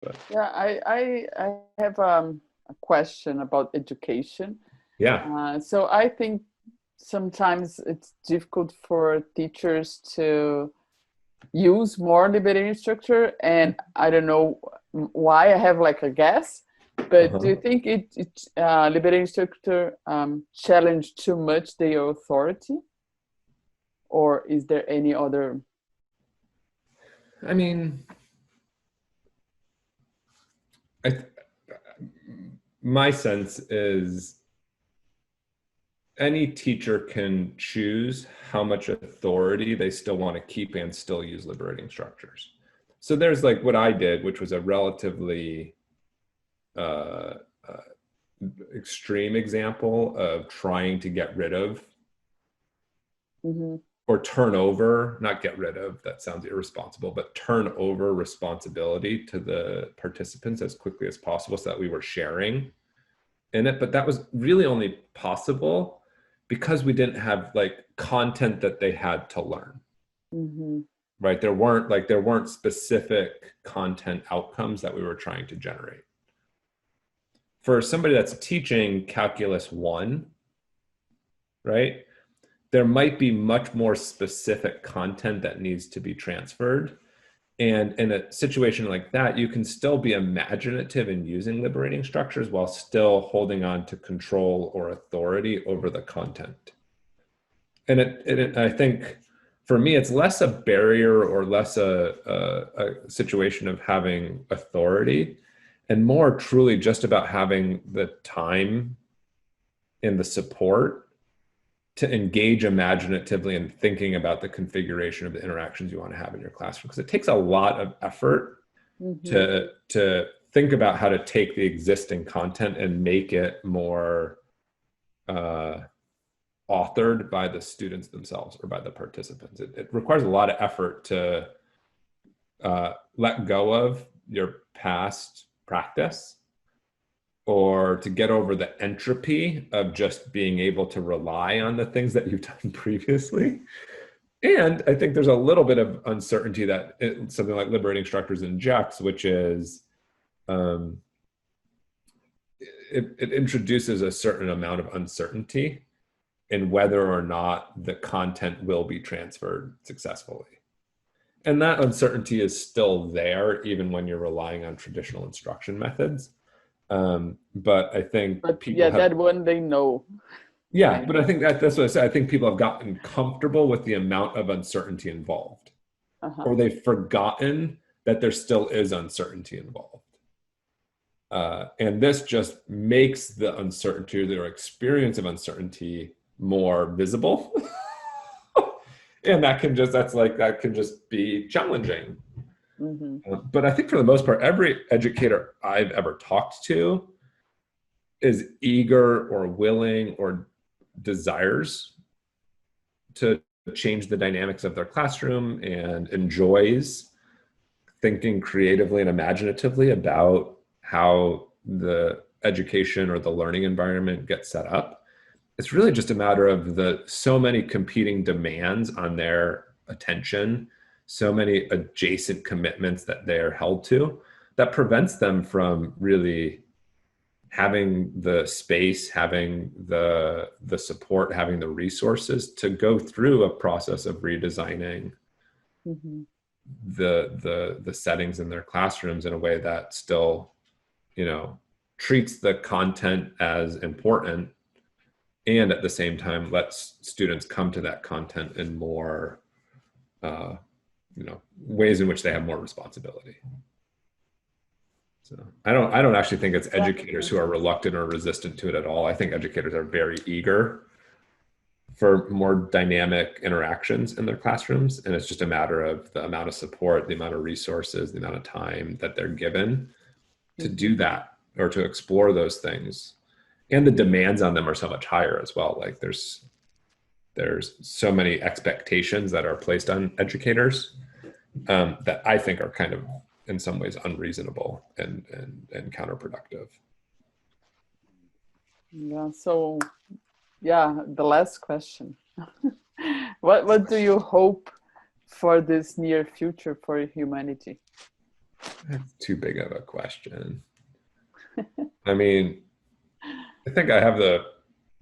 But Yeah, I have a question about education. yeah. So I think sometimes it's difficult for teachers to use more liberating structure, and I don't know why. I have like a guess, but do you Uh-huh. think liberating structure challenge too much their authority, or is there any other? I mean, I th- my sense is any teacher can choose how much authority they still want to keep and still use liberating structures. So there's like what I did, which was a relatively uh, uh, extreme example of trying to get rid of Mm-hmm. or turn over, not get rid of, that sounds irresponsible, but turn over responsibility to the participants as quickly as possible so that we were sharing in it. But that was really only possible because we didn't have like content that they had to learn. Mm-hmm. Right? There weren't specific content outcomes that we were trying to generate. For somebody that's teaching calculus 1, right? There might be much more specific content that needs to be transferred. And in a situation like that, you can still be imaginative in using liberating structures while still holding on to control or authority over the content. And I think for me, it's less a barrier or less a situation of having authority and more truly just about having the time and the support to engage imaginatively in thinking about the configuration of the interactions you want to have in your classroom, because it takes a lot of effort Mm-hmm. to think about how to take the existing content and make it more authored by the students themselves or by the participants. It requires a lot of effort to let go of your past practice or to get over the entropy of just being able to rely on the things that you've done previously. And I think there's a little bit of uncertainty that something like liberating structures injects, which is it introduces a certain amount of uncertainty in whether or not the content will be transferred successfully. And that uncertainty is still there, even when you're relying on traditional instruction methods. But I think But people yeah, have, that one they know. yeah, Kind but I think that's what I said. I think people have gotten comfortable with the amount of uncertainty involved, uh-huh. or they've forgotten that there still is uncertainty involved. And this just makes the uncertainty, their experience of uncertainty, more visible. And that can just be challenging. Mm-hmm. But I think for the most part, every educator I've ever talked to is eager or willing or desires to change the dynamics of their classroom and enjoys thinking creatively and imaginatively about how the education or the learning environment gets set up. It's really just a matter of the so many competing demands on their attention, so many adjacent commitments that they're held to, that prevents them from really having the space, having the support, having the resources to go through a process of redesigning Mm-hmm. the settings in their classrooms in a way that still, treats the content as important and at the same time lets students come to that content in more ways in which they have more responsibility. So I don't actually think it's Yeah. educators who are reluctant or resistant to it at all. I think educators are very eager for more dynamic interactions in their classrooms, and it's just a matter of the amount of support, the amount of resources, the amount of time that they're given to do Mm-hmm. that or to explore those things. And the demands on them are so much higher as well. Like there's so many expectations that are placed on educators that I think are kind of in some ways unreasonable and counterproductive. Yeah. So yeah, the last question. What do you hope for this near future for humanity? That's too big of a question. I mean, I think I have the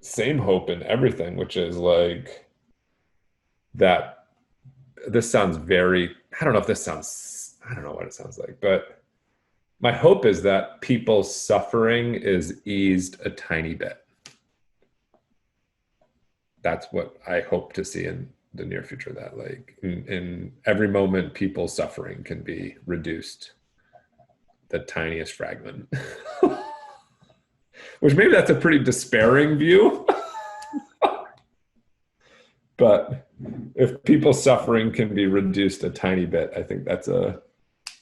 same hope in everything, which is like that this sounds very, I don't know what it sounds like, but my hope is that people's suffering is eased a tiny bit. That's what I hope to see in the near future, that like in every moment, people's suffering can be reduced the tiniest fragment. Which maybe that's a pretty despairing view. But if people's suffering can be reduced a tiny bit, I think that's a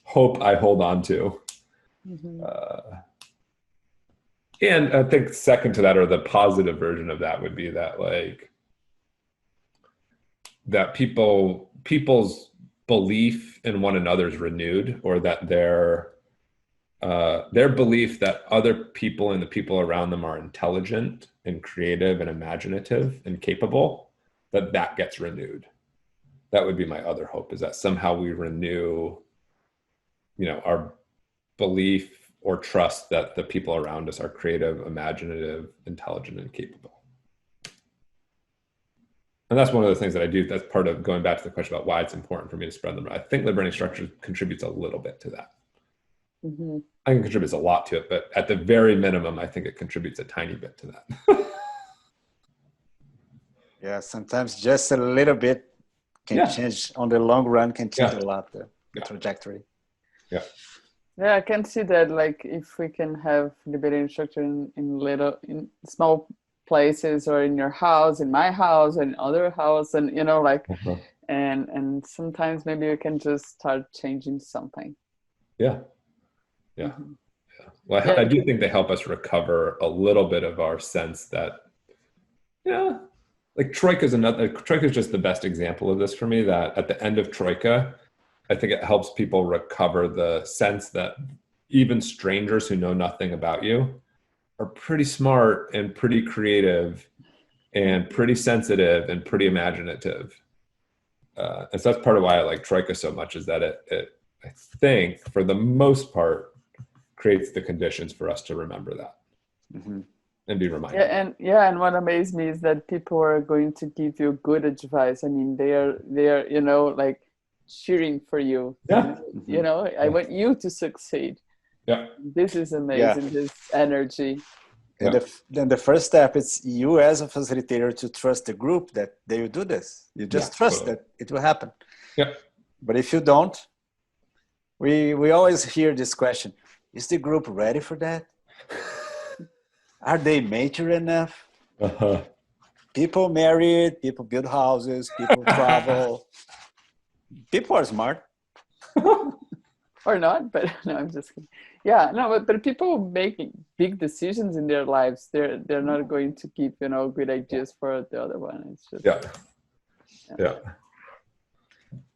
hope I hold on to. And I think second to that, or the positive version of that, would be that like that people's belief in one another is renewed, or that their belief that other people and the people around them are intelligent and creative and imaginative and capable, that gets renewed. That would be my other hope, is that somehow we renew, our belief or trust that the people around us are creative, imaginative, intelligent, and capable. And that's one of the things that I do. That's part of going back to the question about why it's important for me to spread them. I think liberating structure contributes a little bit to that. I think it contributes a lot to it, but at the very minimum, I think it contributes a tiny bit to that. Yeah, sometimes just a little bit can change on the long run, can change a lot the trajectory. Yeah. Yeah, I can see that. Like, if we can have liberating structure in small places, or in your house, in my house, and other house, and and sometimes maybe we can just start changing something. Yeah. Well, I do think they help us recover a little bit of our sense that, like Troika is just the best example of this for me, that at the end of Troika, I think it helps people recover the sense that even strangers who know nothing about you are pretty smart and pretty creative and pretty sensitive and pretty imaginative. And so that's part of why I like Troika so much, is that it I think, for the most part, creates the conditions for us to remember that and be reminded. And what amazed me is that people are going to give you good advice. I mean, they are like cheering for you. Yeah. I want you to succeed. Yeah. This is amazing. This energy. And then the first step is you as a facilitator to trust the group that they will do this. You just trust that it will happen. Yeah. But if you don't, we always hear this question: is the group ready for that? Are they mature enough? People married, people build houses, people travel. People are smart. Or not, but no, I'm just kidding. Yeah, no, but people making big decisions in their lives, they're not going to keep, good ideas for the other one. It's just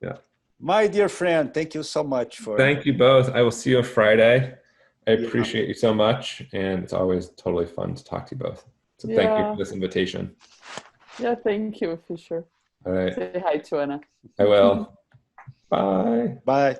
yeah. My dear friend, thank you so much for. Thank you both. I will see you on Friday. I appreciate you so much, and it's always totally fun to talk to you both. So thank you for this invitation. Yeah, thank you, Fisher. All right. Say hi to Anna. I will. Bye. Bye.